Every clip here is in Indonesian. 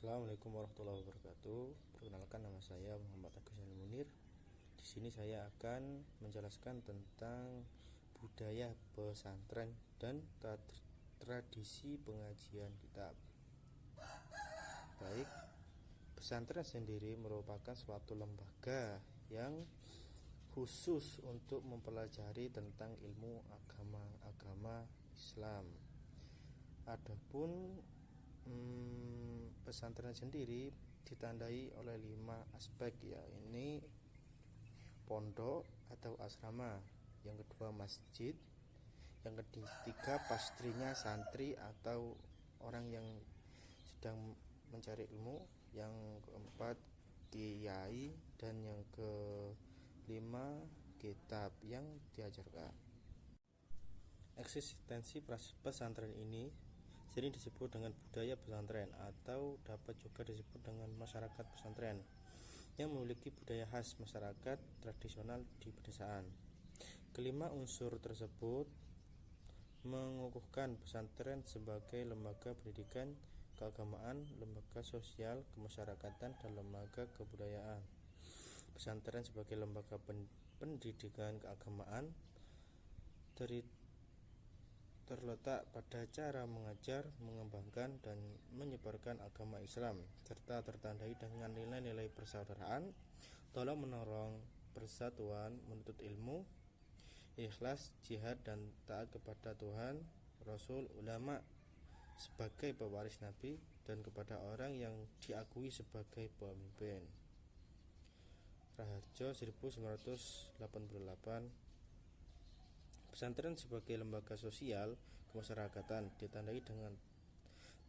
Assalamualaikum warahmatullahi wabarakatuh. Perkenalkan, nama saya Muhammad Agus Munir. Di sini saya akan menjelaskan tentang budaya pesantren dan tradisi pengajian kitab. Baik, pesantren sendiri merupakan suatu lembaga yang khusus untuk mempelajari tentang ilmu agama Islam. Adapun pesantren sendiri ditandai oleh 5 aspek, yaitu pondok atau asrama, yang kedua masjid, yang ketiga pastrinya santri atau orang yang sedang mencari ilmu, yang keempat kiai, dan yang kelima kitab yang diajarkan. Eksistensi pesantren ini sering disebut dengan budaya pesantren atau dapat juga disebut dengan masyarakat pesantren yang memiliki budaya khas masyarakat tradisional di pedesaan. Kelima unsur tersebut mengukuhkan pesantren sebagai lembaga pendidikan keagamaan, lembaga sosial kemasyarakatan, dan lembaga kebudayaan. Pesantren sebagai lembaga pendidikan keagamaan terletak pada cara mengajar, mengembangkan, dan menyebarkan agama Islam, serta tertandai dengan nilai-nilai persaudaraan, tolong-menolong, persatuan, menuntut ilmu, ikhlas, jihad, dan taat kepada Tuhan, Rasul, ulama sebagai pewaris Nabi, dan kepada orang yang diakui sebagai pemimpin. Raharjo 1988. Pesantren sebagai lembaga sosial kemasyarakatan ditandai dengan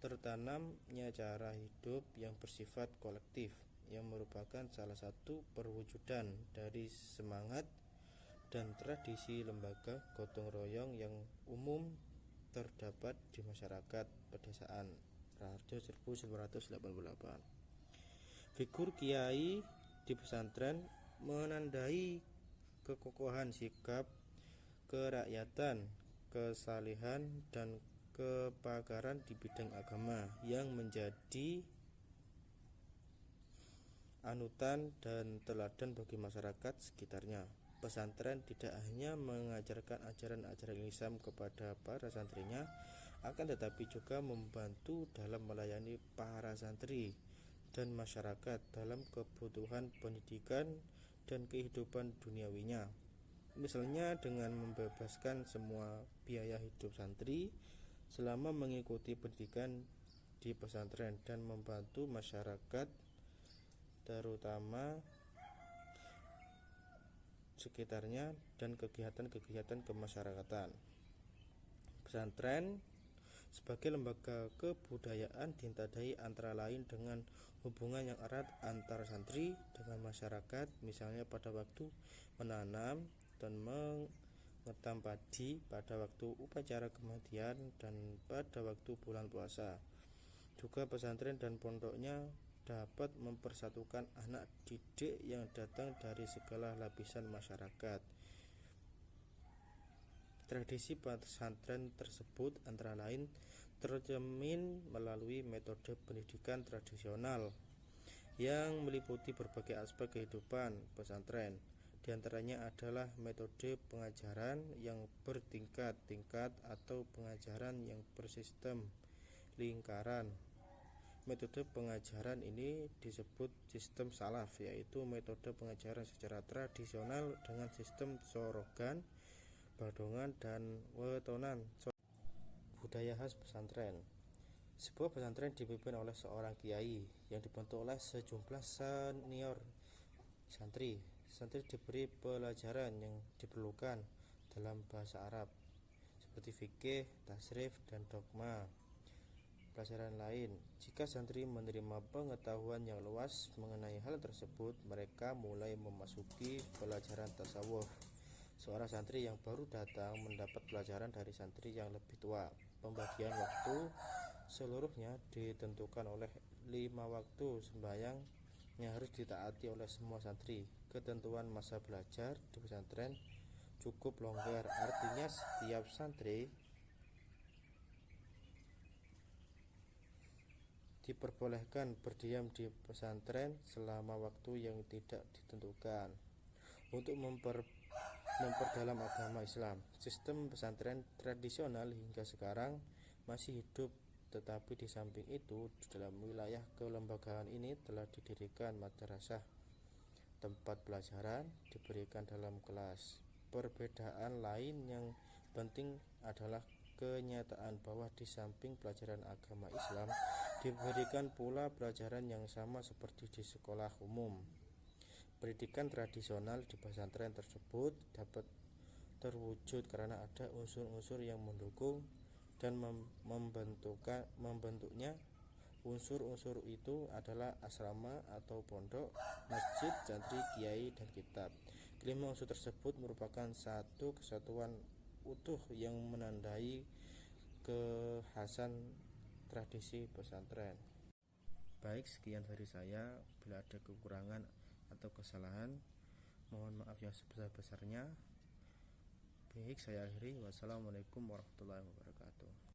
tertanamnya cara hidup yang bersifat kolektif, yang merupakan salah satu perwujudan dari semangat dan tradisi lembaga gotong royong yang umum terdapat di masyarakat pedesaan. Raharjo 1988. Figur kiai di pesantren menandai kekokohan sikap kerakyatan, kesalihan, dan kepakaran di bidang agama yang menjadi anutan dan teladan bagi masyarakat sekitarnya. Pesantren tidak hanya mengajarkan ajaran-ajaran Islam kepada para santrinya, akan tetapi juga membantu dalam melayani para santri dan masyarakat dalam kebutuhan pendidikan dan kehidupan duniawinya. Misalnya dengan membebaskan semua biaya hidup santri selama mengikuti pendidikan di pesantren dan membantu masyarakat terutama sekitarnya dan kegiatan-kegiatan kemasyarakatan. Pesantren sebagai lembaga kebudayaan ditandai antara lain dengan hubungan yang erat antara santri dengan masyarakat, misalnya pada waktu menanam dan mengetam padi, pada waktu upacara kematian, dan pada waktu bulan puasa. Juga pesantren dan pondoknya dapat mempersatukan anak didik yang datang dari segala lapisan masyarakat. Tradisi pesantren tersebut antara lain tercermin melalui metode pendidikan tradisional yang meliputi berbagai aspek kehidupan pesantren. Di antaranya adalah metode pengajaran yang bertingkat-tingkat atau pengajaran yang bersistem lingkaran. Metode pengajaran ini disebut sistem salaf, yaitu metode pengajaran secara tradisional dengan sistem sorogan, badongan, dan wetonan. Budaya khas pesantren. Sebuah pesantren dipimpin oleh seorang kiai yang dibentuk oleh sejumlah senior santri. Santri diberi pelajaran yang diperlukan dalam bahasa Arab seperti fikih, tasrif, dan dogma. Pelajaran lain, jika santri menerima pengetahuan yang luas mengenai hal tersebut, mereka mulai memasuki pelajaran tasawuf. Seorang santri yang baru datang mendapat pelajaran dari santri yang lebih tua. Pembagian waktu seluruhnya ditentukan oleh 5 waktu sembahyang yang harus ditaati oleh semua santri. Ketentuan masa belajar di pesantren cukup longgar, artinya setiap santri diperbolehkan berdiam di pesantren selama waktu yang tidak ditentukan untuk memperdalam agama Islam. Sistem pesantren tradisional hingga sekarang masih hidup, tetapi di samping itu, di dalam wilayah kelembagaan ini telah didirikan madrasah, tempat pelajaran diberikan dalam kelas. Perbedaan lain yang penting adalah kenyataan bahwa di samping pelajaran agama Islam, diberikan pula pelajaran yang sama seperti di sekolah umum. Pendidikan tradisional di pesantren tersebut dapat terwujud karena ada unsur-unsur yang mendukung dan membentuknya. Unsur-unsur itu adalah asrama atau pondok, masjid, santri, kiai, dan kitab. Kelima unsur tersebut merupakan satu kesatuan utuh yang menandai kekhasan tradisi pesantren. Baik, sekian dari saya. Bila ada kekurangan atau kesalahan, mohon maaf yang sebesar-besarnya. Baik, saya akhiri. Wassalamualaikum warahmatullahi wabarakatuh.